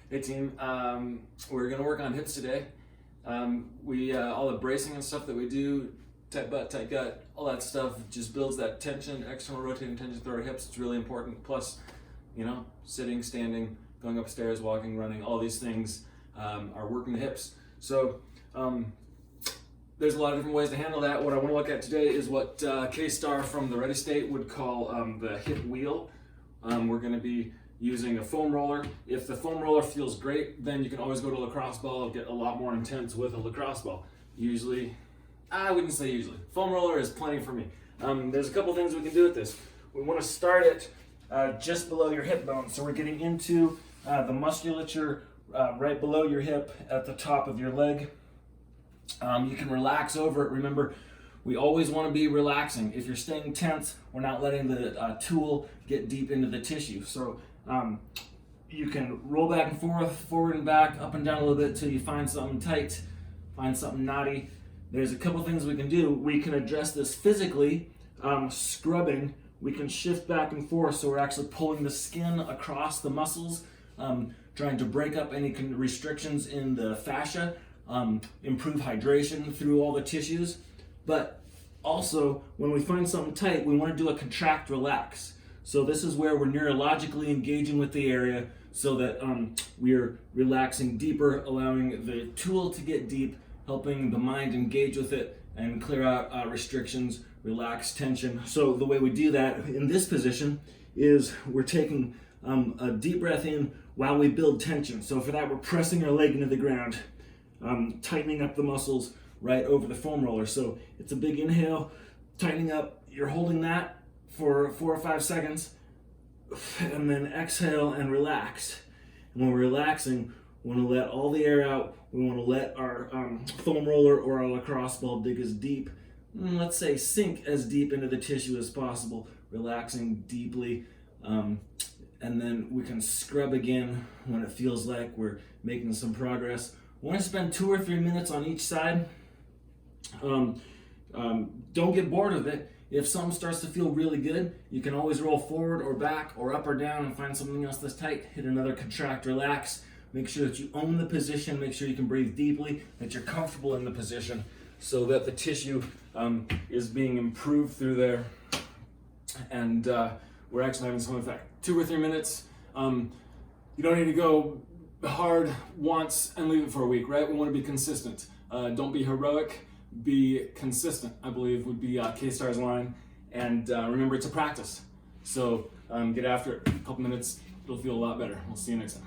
Hey team, we're gonna work on hips today. All the bracing and stuff that we do, tight butt, tight gut, all that stuff just builds that tension, external rotating tension through our hips. It's really important. Plus, sitting, standing, going upstairs, walking, running, all these things are working the hips. So there's a lot of different ways to handle that. What I want to look at today is what K Starr from the Ready State would call the hip wheel. We're going to be using a foam roller. If the foam roller feels great, then you can always go to a lacrosse ball and get a lot more intense with a lacrosse ball. Usually, I wouldn't say usually. Foam roller is plenty for me. There's a couple things we can do with this. We want to start it just below your hip bone. So we're getting into the musculature right below your hip at the top of your leg. You can relax over it. Remember, we always want to be relaxing. If you're staying tense, we're not letting the tool get deep into the tissue. So you can roll back and forth, forward and back, up and down a little bit until you find something tight, find something knotty. There's a couple things we can do. We can address this physically, scrubbing. We can shift back and forth, so we're actually pulling the skin across the muscles, trying to break up any restrictions in the fascia, improve hydration through all the tissues. But also, when we find something tight, we want to do a contract relax. So this is where we're neurologically engaging with the area so that we're relaxing deeper, allowing the tool to get deep, helping the mind engage with it and clear out restrictions, relax tension. So the way we do that in this position is we're taking a deep breath in while we build tension. So for that, we're pressing our leg into the ground, tightening up the muscles right over the foam roller. So it's a big inhale, tightening up. You're holding that for 4 or 5 seconds, and then exhale and relax. And when we're relaxing, we want to let all the air out. We want to let our foam roller or our lacrosse ball dig as deep, let's say sink as deep into the tissue as possible, relaxing deeply. And then we can scrub again when it feels like we're making some progress. We want to spend 2 or 3 minutes on each side. Don't get bored of it. If something starts to feel really good, you can always roll forward or back or up or down and find something else that's tight. Hit another contract, relax. Make sure that you own the position. Make sure you can breathe deeply, that you're comfortable in the position so that the tissue is being improved through there. And we're actually having some effect. 2 or 3 minutes. You don't need to go hard once and leave it for a week, right? We want to be consistent. Don't be heroic. Be consistent, I believe would be K Starr's line. And remember, it's a practice. So get after it. A couple minutes, it'll feel a lot better. We'll see you next time.